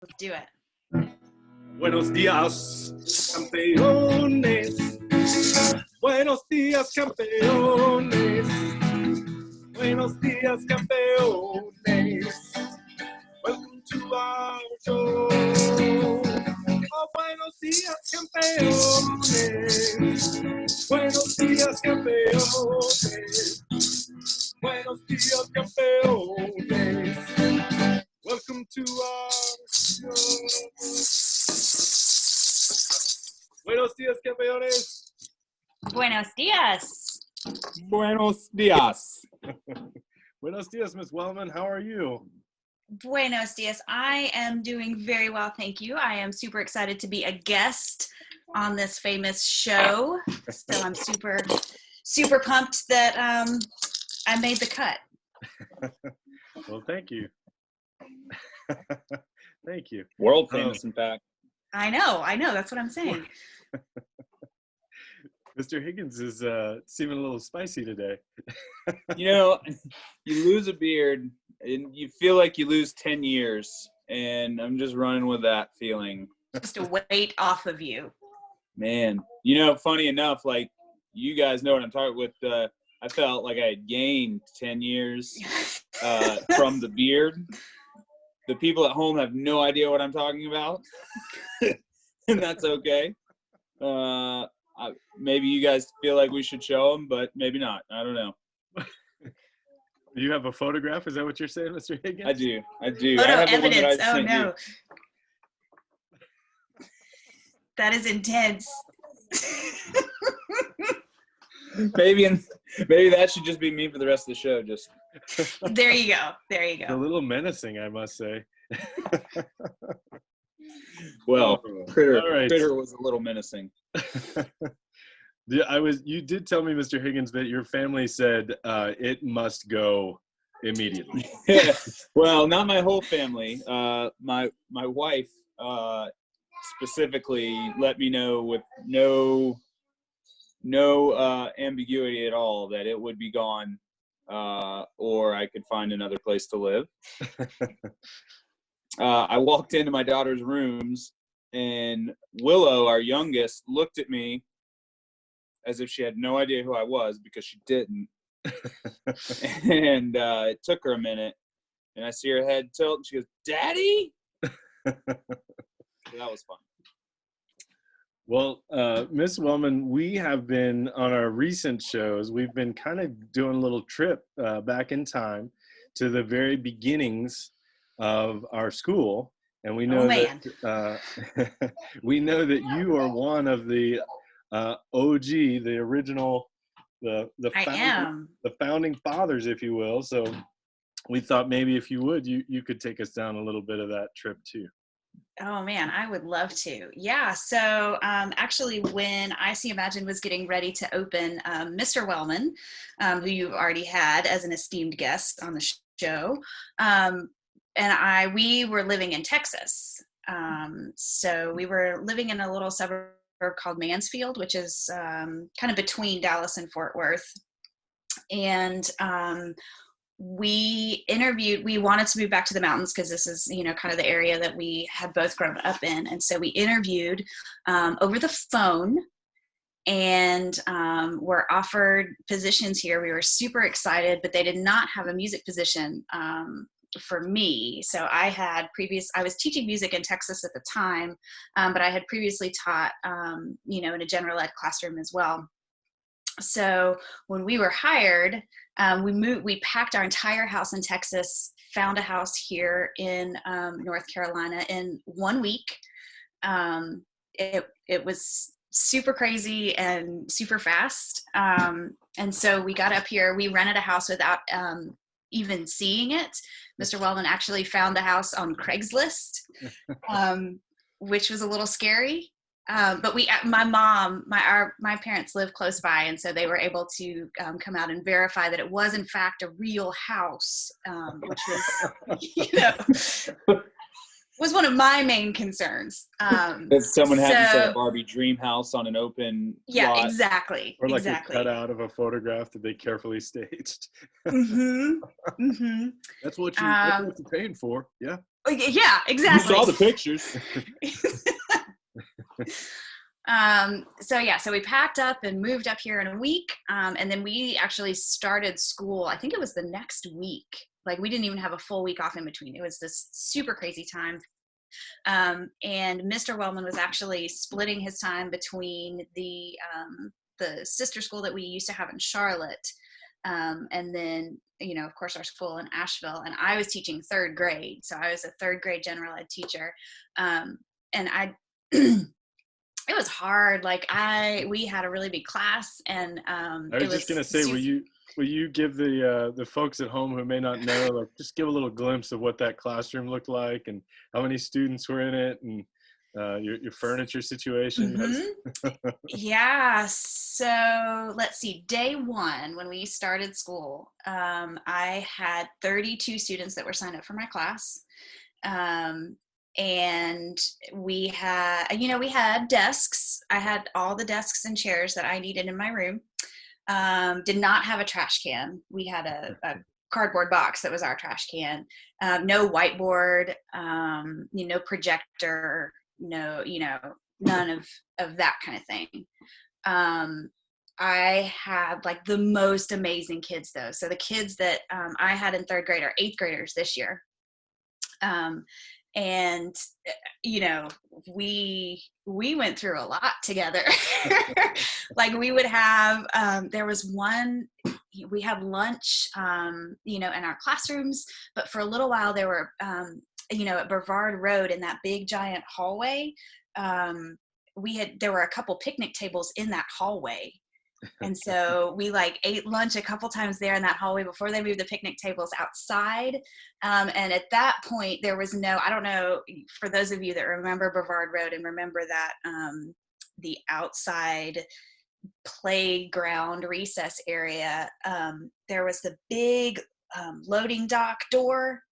Let's do it. Buenos días, campeones. Buenos días, campeones. Buenos días, campeones. Welcome to our show. Oh, buenos días, campeones. Buenos días, campeones. Buenos días, campeones. Welcome to our show. Buenos días, campeones. Buenos días. Buenos días. Buenos días, Miss Wellman. How are you? Buenos dias. I am doing very well, thank you. I am super excited to be a guest on this famous show. So I'm super pumped that I made the cut. Well, thank you. Thank you. World famous, in fact. I know. That's what I'm saying. Mr. Higgins is seeming a little spicy today. You know, you lose a beard and you feel like you lose 10 years. And I'm just running with that feeling. Just a weight off of you. Man, you know, funny enough, like you guys know what I'm talking with. I felt like I had gained 10 years from the beard. The people at home have no idea what I'm talking about. And that's okay. Maybe you guys feel like we should show them, but maybe not. I don't know. You have a photograph? Is that what you're saying, Mr. Higgins? I do. Photo I have evidence. The one that No. That is intense. Maybe that should just be me for the rest of the show. Just There you go. A little menacing, I must say. Well, Critter All right. was a little menacing. You did tell me, Mr. Higgins, that your family said it must go immediately. Well, not my whole family. My wife specifically let me know with no ambiguity at all that it would be gone, or I could find another place to live. I walked into my daughter's rooms, and Willow, our youngest, looked at me as if she had no idea who I was, because she didn't. And it took her a minute, and I see her head tilt, and she goes, "Daddy?" So that was fun. Well, Miss Wellman, we have been on our recent shows, we've been kind of doing a little trip back in time to the very beginnings of our school. And we know we know that you are one of the OG, the original, the founding fathers, if you will. So we thought maybe if you would, you could take us down a little bit of that trip too. Oh man, I would love to. Yeah. So actually, when IC Imagine was getting ready to open, Mr. Wellman, who you've already had as an esteemed guest on the show, and we were living in Texas. So we were living in a little suburb called Mansfield, which is kind of between Dallas and Fort Worth. And we wanted to move back to the mountains because this is, kind of the area that we had both grown up in. And so we interviewed over the phone and were offered positions here. We were super excited, but they did not have a music position for me. So I was teaching music in Texas at the time, but I had previously taught, in a general ed classroom as well. So when we were hired, we packed our entire house in Texas, found a house here in North Carolina in 1 week. It was super crazy and super fast. And so we got up here, we rented a house without even seeing it. Mr. Wellman actually found the house on Craigslist, which was a little scary. But my parents live close by, and so they were able to come out and verify that it was in fact a real house, which was, was one of my main concerns. That someone had to say Barbie dream house on an open lot. Exactly. Or like a cutout of a photograph that they carefully staged. Mm-hmm. Mm-hmm. That's what you're paying for. Yeah. Yeah, You exactly. saw the pictures. So we packed up and moved up here in a week. And then we actually started school. I think it was the next week. Like we didn't even have a full week off in between. It was this super crazy time. And Mr. Wellman was actually splitting his time between the sister school that we used to have in Charlotte. And then, of course, our school in Asheville. And I was teaching third grade. So I was a third grade general ed teacher. And it was hard. Like we had a really big class, and I was just gonna say, will you give the folks at home who may not know, like, just give a little glimpse of what that classroom looked like and how many students were in it, and your furniture situation? Mm-hmm. Yeah. So let's see. Day one, when we started school, I had 32 students that were signed up for my class. And we had desks. I had all the desks and chairs that I needed in my room. Did not have a trash can. We had a cardboard box that was our trash can. No whiteboard, no projector, no, none of that kind of thing. I had like the most amazing kids though. So the kids that I had in third grade are 8th graders this year. And we went through a lot together. Like we would have there was one, we had lunch in our classrooms, but for a little while there were at Brevard Road in that big giant hallway, there were a couple picnic tables in that hallway. And so we like ate lunch a couple times there in that hallway before they moved the picnic tables outside. And at that point, there was I don't know, for those of you that remember Brevard Road and remember that the outside playground recess area, there was the big loading dock door.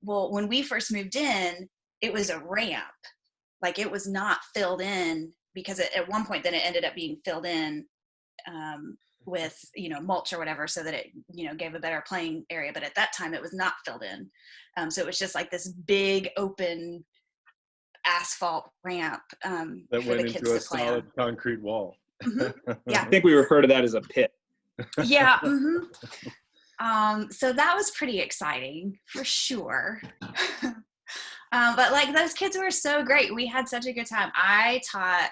Well, when we first moved in, it was a ramp. Like it was not filled in because at one point then it ended up being filled in with mulch or whatever, so that it gave a better playing area, but at that time it was not filled in, so it was just like this big open asphalt ramp that for went the kids into a to play solid on. concrete wall. Mm-hmm. Yeah. I think we refer to that as a pit. Yeah. Mm-hmm. So that was pretty exciting for sure. But like those kids were so great. We had such a good time. I taught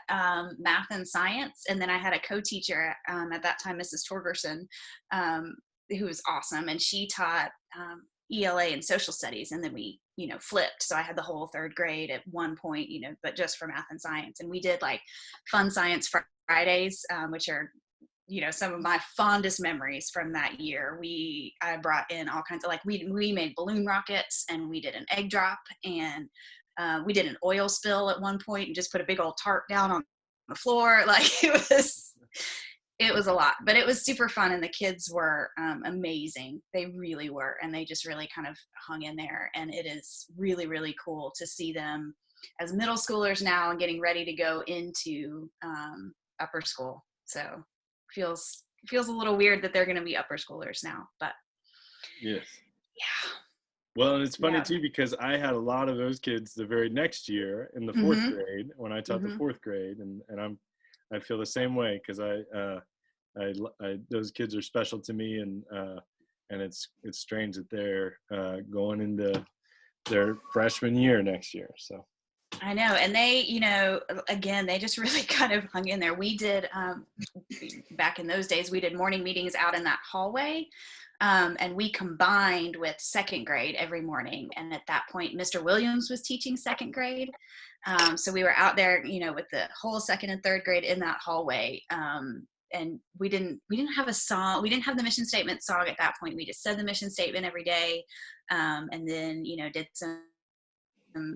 math and science, and then I had a co-teacher at that time, Mrs. Torgerson, who was awesome, and she taught ELA and social studies, and then we flipped. So I had the whole third grade at one point, but just for math and science. And we did like fun science Fridays, which are some of my fondest memories from that year. I brought in all kinds of, like, we made balloon rockets, and we did an egg drop, and we did an oil spill at one point and just put a big old tarp down on the floor. Like it was a lot, but it was super fun. And the kids were amazing. They really were. And they just really kind of hung in there. And it is really, really cool to see them as middle schoolers now and getting ready to go into upper school. So feels a little weird that they're going to be upper schoolers now, but yes. Yeah. Well, and it's funny too, because I had a lot of those kids the very next year in the 4th Mm-hmm. grade when I taught Mm-hmm. the 4th grade, and I feel the same way, because I those kids are special to me, and it's strange that they're going into their freshman year next year. So I know. And they, again, they just really kind of hung in there. We did, back in those days, we did morning meetings out in that hallway. And we combined with 2nd grade every morning. And at that point, Mr. Williams was teaching 2nd grade. So we were out there, with the whole 2nd and 3rd grade in that hallway. And we didn't have a song. We didn't have the mission statement song at that point. We just said the mission statement every day. And then, did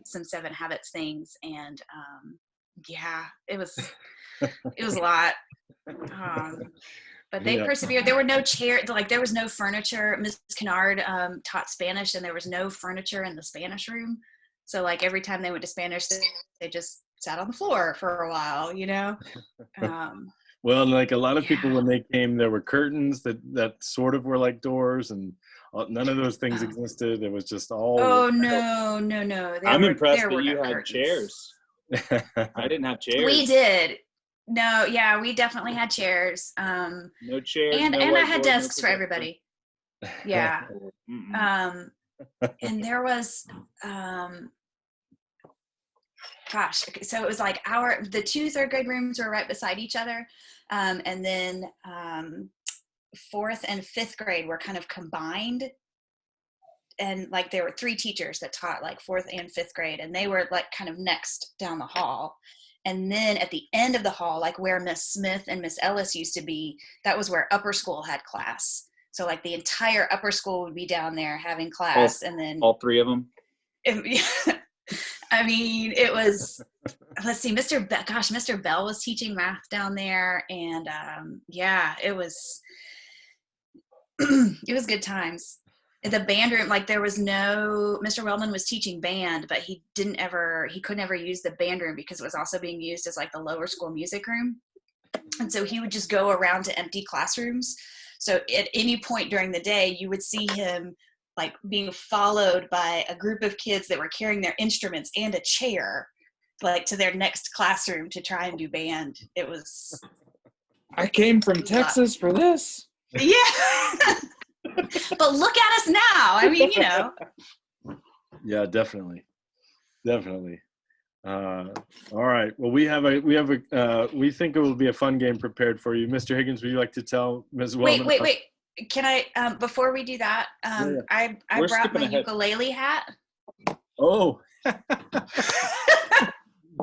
some 7 Habits things, and it was a lot, but they persevered. There were no chairs, like there was no furniture. Ms. Kennard taught Spanish, and there was no furniture in the Spanish room, so like every time they went to Spanish, they just sat on the floor for a while. Well, like a lot of people, when they came, there were curtains that sort of were like doors, and None of those things existed. It was just all. Oh no. I'm impressed there that were you no had curtains. chairs. I didn't have chairs. We did. No, yeah, we definitely had chairs. No chairs. And no I had whiteboard, desks no for projector. everybody. Yeah. Mm-mm. And there was gosh, okay, so it was like the 2 third grade rooms were right beside each other. And then 4th and 5th grade were kind of combined. And like there were 3 teachers that taught like 4th and 5th grade, and they were like kind of next down the hall. And then at the end of the hall, like where Miss Smith and Miss Ellis used to be, that was where upper school had class. So like the entire upper school would be down there having class. And then all 3 of them. I mean, it was, let's see, Mr. Bell was teaching math down there. And yeah, it was good times. The band room, like there was no, Mr. Wellman was teaching band, but he could never use the band room because it was also being used as like the lower school music room. And so he would just go around to empty classrooms. So at any point during the day, you would see him like being followed by a group of kids that were carrying their instruments and a chair, like to their next classroom to try and do band. It was. I came from Texas for this. Yeah. But look at us now. I mean, you know. Yeah, definitely. All right. Well, we think it will be a fun game prepared for you. Mr. Higgins, would you like to tell Ms. Wellman? Wait. Can I, before we do that, Yeah. I brought my ukulele hat. Oh.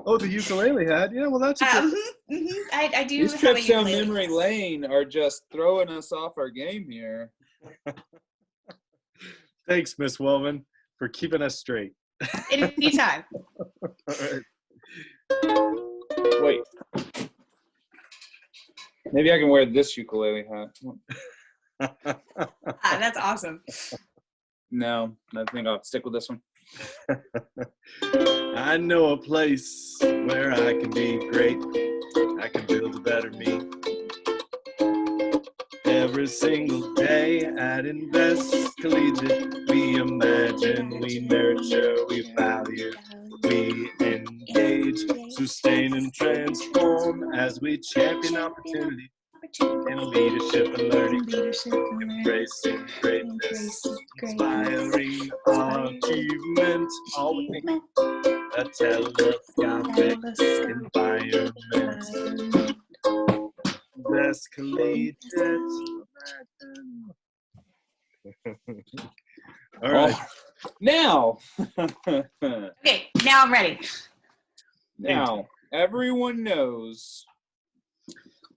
Oh, the ukulele hat. Yeah, well, that's a good. I do. These trips down memory lane are just throwing us off our game here. Thanks, Miss Wellman, for keeping us straight. Anytime. All right. Wait. Maybe I can wear this ukulele hat. That's awesome. No, I think I'll stick with this one. I know a place where I can be great. I can build a better me. Every single day at Invest Collegiate, we imagine, we nurture, we value, we engage, sustain and transform as we champion opportunity in leadership and learning, embracing greatness, inspiring achievement, all within a telescopic environment. Best collegiate. All right. Now. Okay, now I'm ready. Now, everyone knows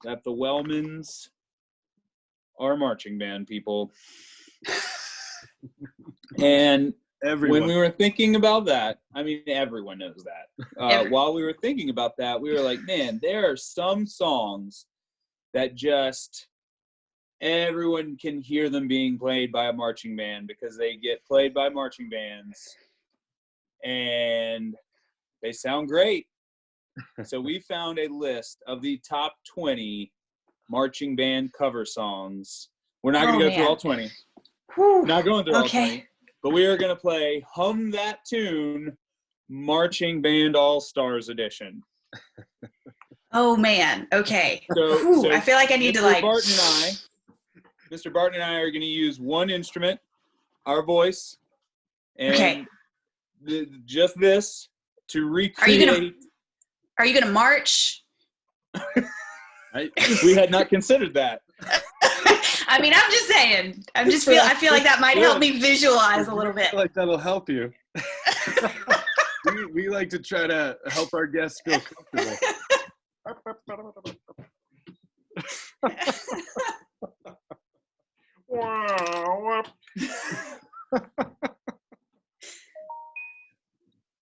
that the Wellmans are marching band people. And when we were thinking about that, I mean, everyone knows that. While we were thinking about that, we were like, man, there are some songs that just everyone can hear them being played by a marching band because they get played by marching bands and they sound great. So we found a list of the top 20 marching band cover songs. We're not going to go through all 20. Not going through all 20. But we are going to play Hum That Tune Marching Band All-Stars Edition. Oh, man. Okay. So I feel like I need to like... Mr. Barton and I are going to use one instrument, our voice, and just this to recreate. Are you gonna march? We had not considered that. I mean, I'm just saying. I feel like that might help me visualize a little bit. I feel like that'll help you. we like to try to help our guests feel comfortable.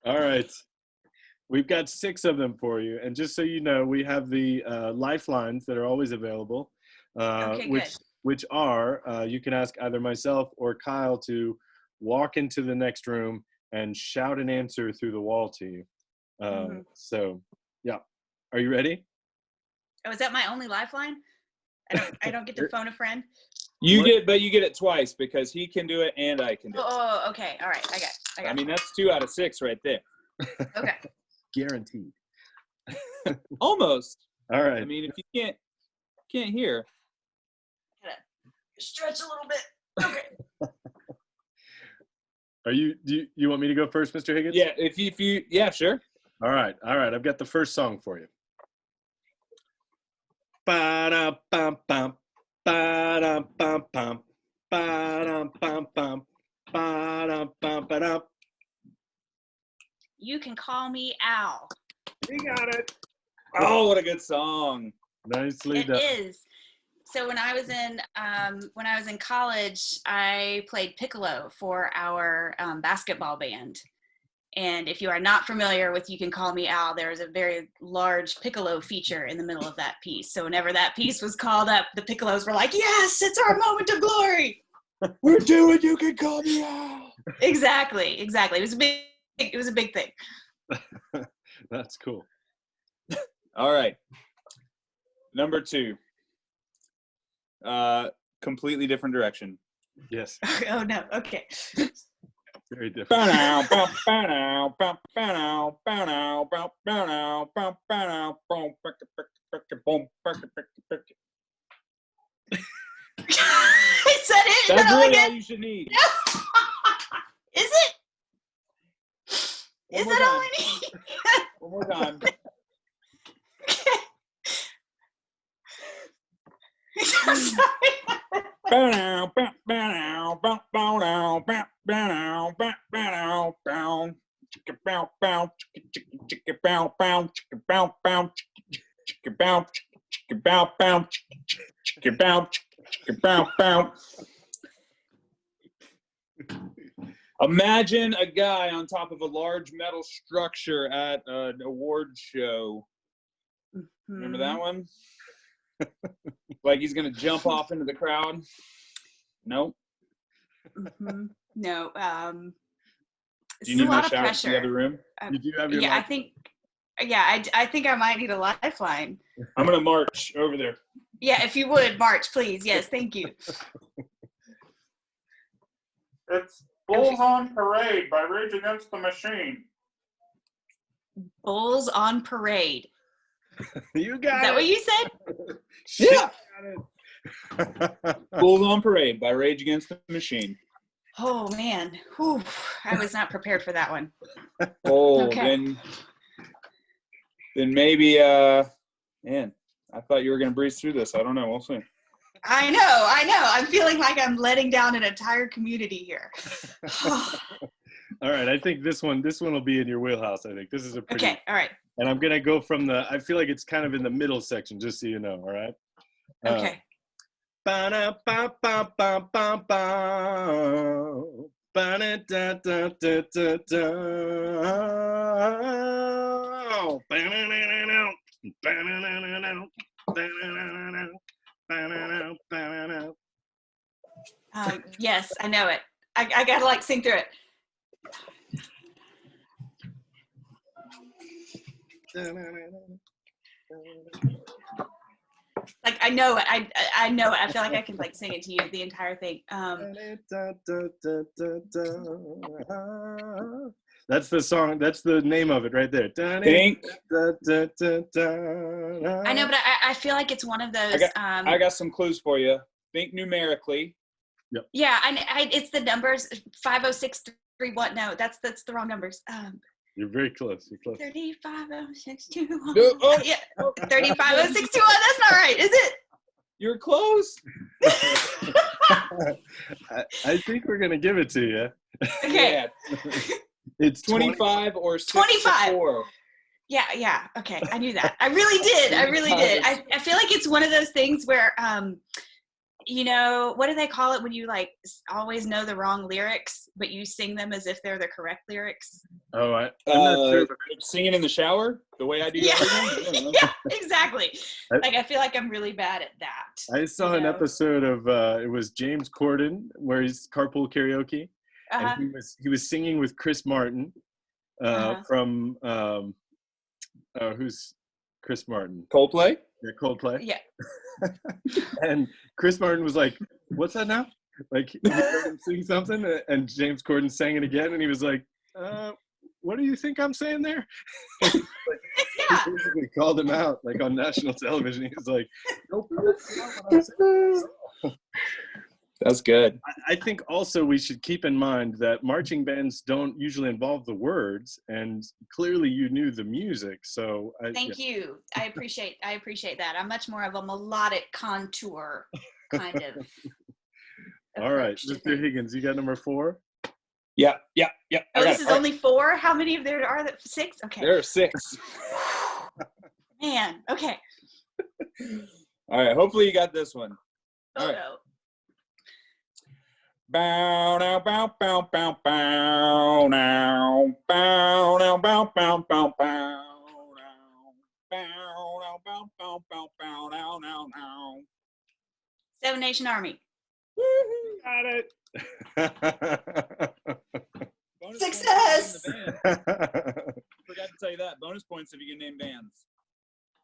All right. We've got 6 of them for you. And just so you know, we have the lifelines that are always available, which are, you can ask either myself or Kyle to walk into the next room and shout an answer through the wall to you. So, yeah. Are you ready? Oh, is that my only lifeline? I don't get to phone a friend. You get it twice because he can do it and I can do it. Oh, okay. All right. I got I mean, that's 2 out of 6 right there. Okay. Guaranteed. Almost. All right. I mean, if you can't hear. Gotta stretch a little bit. Okay. Do you want me to go first, Mr. Higgins? Yeah, if you yeah, sure. All right. I've got the first song for you. Ba-dum-bum-bum, ba-dum-bum-bum, ba-dum-bum-bum, ba-dum-bum-ba-dum. You Can Call Me Al. You got it. Oh, what a good song. Nicely It done. is. So when I was in college, I played piccolo for our basketball band. And if you are not familiar with You Can Call Me Al, there is a very large piccolo feature in the middle of that piece. So whenever that piece was called up, the piccolos were like, yes, it's our moment of glory. We're doing You Can Call Me Al. Exactly. It was a big thing. That's cool. All right. Number 2. Completely different direction. Yes. Oh no. Okay. Very different. Is that it? That's all I really get? all you should need. Is it? One Is more that all time. I need? One more time. I'm sorry. Imagine a guy on top of a large metal structure at an award show. Remember that one? Like he's gonna jump off into the crowd. Nope. Mm-hmm. No. Do you need a my lot of shout pressure. to the other room? You do have your Yeah, mic. I think I might need a lifeline. I'm gonna march over there. Yeah, if you would, March, please. Yes, thank you. It's Bulls on Parade by Rage Against the Machine. Bulls on Parade. You got it. Is that what you said? Yeah. Bulls on Parade by Rage Against the Machine. Oh man, whew. I was not prepared for that one. Oh, Okay. then maybe man, I thought you were gonna breeze through this. I don't know. We'll see. I know. I'm feeling like I'm letting down an entire community here. All right, I think this one will be in your wheelhouse. I think this is a pretty. Okay, all right. And I'm gonna go from I feel like it's kind of in the middle section, just so you know. All right. Okay. Yes, I know it. I gotta like sing through it. Like I know it. I know it. I feel like I can like sing it to you the entire thing. That's the song. That's the name of it right there. Think. I know, but I feel like it's one of those. I got some clues for you. Think numerically. Yep. Yeah, it's the numbers 50631. No, that's the wrong numbers. You're very close. You're close. 35061. Yeah, 35061. That's not right, is it? You're close. I think we're gonna give it to you. Okay. Yeah. It's 25 or 25. 64. Yeah. Okay, I knew that. I really did. I feel like it's one of those things where, you know, what do they call it when you like always know the wrong lyrics, but you sing them as if they're the correct lyrics? Oh, I'm not sure. Singing in the shower, the way I do everything. Yeah, exactly. Like I feel like I'm really bad at that. I saw an episode of it was James Corden where he's carpool karaoke, and he was singing with Chris Martin from who's Chris Martin. Coldplay? Yeah, Coldplay. Yeah. And Chris Martin was like, "What's that now?" Like he heard him sing something, and James Corden sang it again, and he was like, "What do you think I'm saying there?" Like, Yeah. he basically called him out, like on national television. He was like, "Nope, that's not what I'm saying." That's good. I think also we should keep in mind that marching bands don't usually involve the words, and clearly you knew the music. So Thank you. I appreciate that. I'm much more of a melodic contour kind of. All right, approach to Mr. things. Higgins, you got number 4? Yeah. Oh, this is only 4? How many of there are? 6? Okay. There are 6. Man, okay. All right, hopefully you got this one. All right. No. Bow now, bow, bow, bow, bow now, bow now, bow, bow, bow, bow now, bow now, bow, bow, bow, bow now, now. 7 Nation Army. Got it. Bonus Success! points if you can name the band. Forgot to tell you that. Bonus points if you can name bands.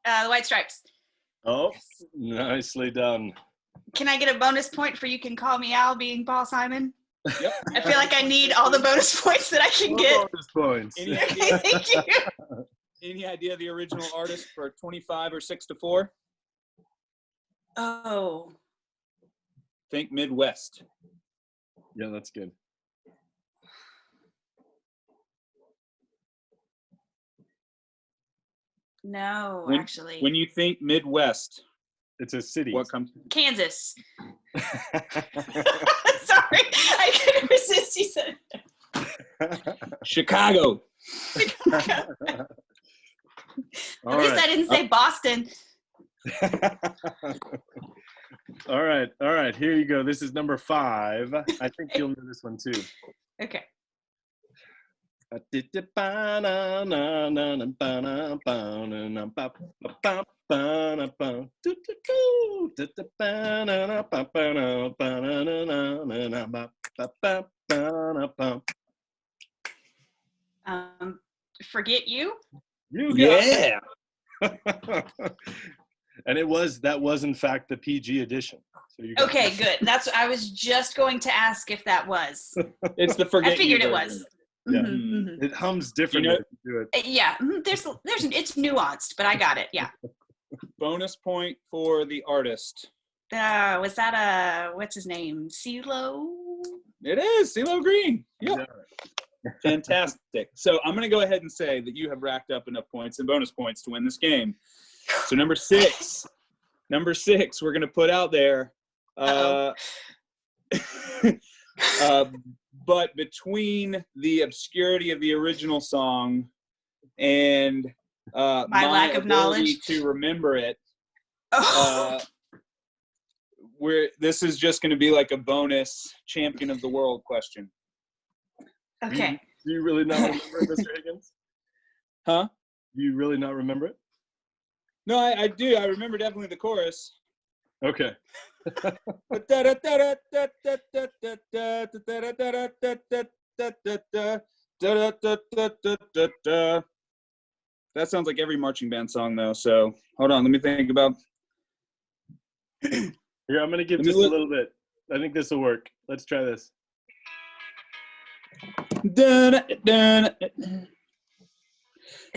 The White Stripes. Oh, nicely done. Can I get a bonus point for You Can Call Me Al being Paul Simon? Yep. I feel like I need all the bonus points that I can get. Bonus points. Any Okay, idea, thank you. any idea the original artist for 25 or 6 to 4? Oh. Think Midwest. Yeah, that's good. No, actually. When you think Midwest, It's a city. what comes? Kansas. Sorry, I couldn't resist. You said Chicago. All At least right. I didn't say Boston. All right. Here you go. This is number 5. I think you'll know this one too. Okay. Forget You? You got Yeah. it. And that was in fact the PG edition. So you got Okay, it. good. I was just going to ask if that was. It's the Forget I figured You it version. was. Yeah. Mhm, mhm. It hums differently if you do it. Yeah, there's it's nuanced, but I got it. Yeah. Bonus point for the artist. Was that what's his name? CeeLo? It is CeeLo Green. Yep. Yeah. Fantastic. So I'm going to go ahead and say that you have racked up enough points and bonus points to win this game. So number 6, we're going to put out there. But between the obscurity of the original song and my lack of ability knowledge to remember it, Oh. this is just going to be like a bonus champion of the world question. Okay. Do you really not remember it, Mr. Higgins? Huh? Do you really not remember it? No, I do. I remember definitely the chorus. Okay. That sounds like every marching band song, though. So hold on, let me think about. Here, I'm going to give Let me just a look. little bit. I think this will work. Let's try this. Is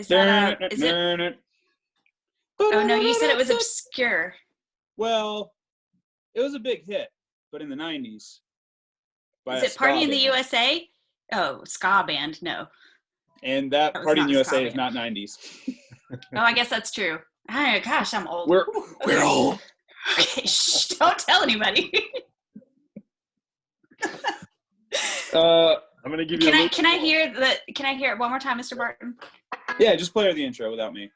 that is it? Oh no, you said it was obscure. Well, it was a big hit, but in the 90s. Is it Party in the USA? Oh, ska band. No. And that was Party in not the ska USA is band. not 90s. Oh, I guess that's true. Gosh, I'm old. We're old. Okay, shh, don't tell anybody. I'm going to give you Can I hear it one more time, Mr. Barton? Yeah, just play her the intro without me.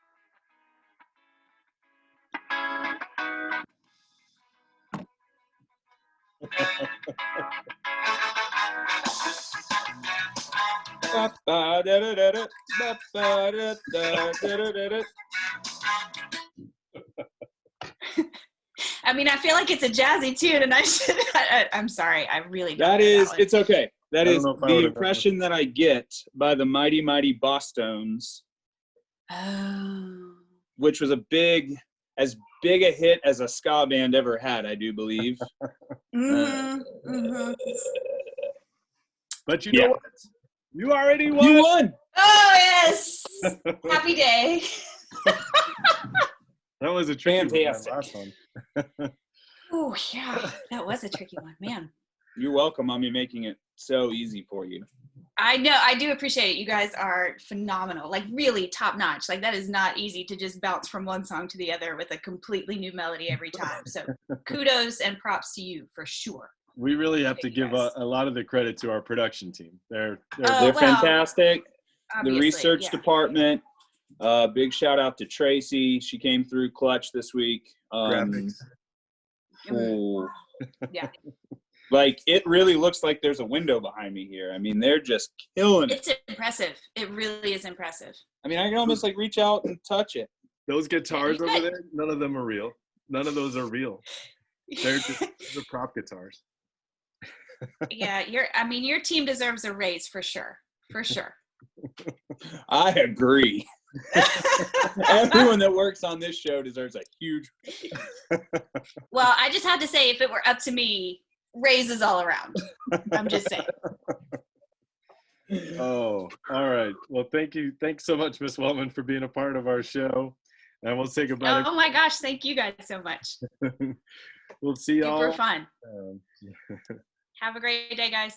I mean, I feel like it's a jazzy tune, and I'm sorry, I really don't. That know is, that one. it's okay. That I don't is know if I the would've impression that I get by the Mighty Mighty Bosstones. Oh. which was as big a hit as a ska band ever had, I do believe. But you know what? You already won. You won. Oh, yes. Happy day. That was a tricky Fantastic. one, that last one. Oh, yeah. That was a tricky one, man. You're welcome on me making it so easy for you. I know. I do appreciate it. You guys are phenomenal. Like, really top notch. Like, that is not easy to just bounce from one song to the other with a completely new melody every time. So kudos and props to you for sure. We really have to give a lot of the credit to our production team. They're Fantastic. The Obviously, research yeah. department. Big shout out to Tracy. She came through clutch this week. graphics. Ooh. Yeah. Like, it really looks like there's a window behind me here. I mean, they're just killing it. It's impressive. It really is impressive. I mean, I can almost like reach out and touch it. Those guitars Yeah, over there, none of them are real. None of those are real. They're just the prop guitars. Yeah, your team deserves a raise for sure. For sure. I agree. Everyone that works on this show deserves a huge raise. Well, I just had to say, if it were up to me, raises all around. I'm just saying. Oh, all right. Well, thank you. Thanks so much, Miss Wellman, for being a part of our show. And we'll say goodbye. Oh my gosh, thank you guys so much. We'll see y'all. Super fun. Have a great day, guys.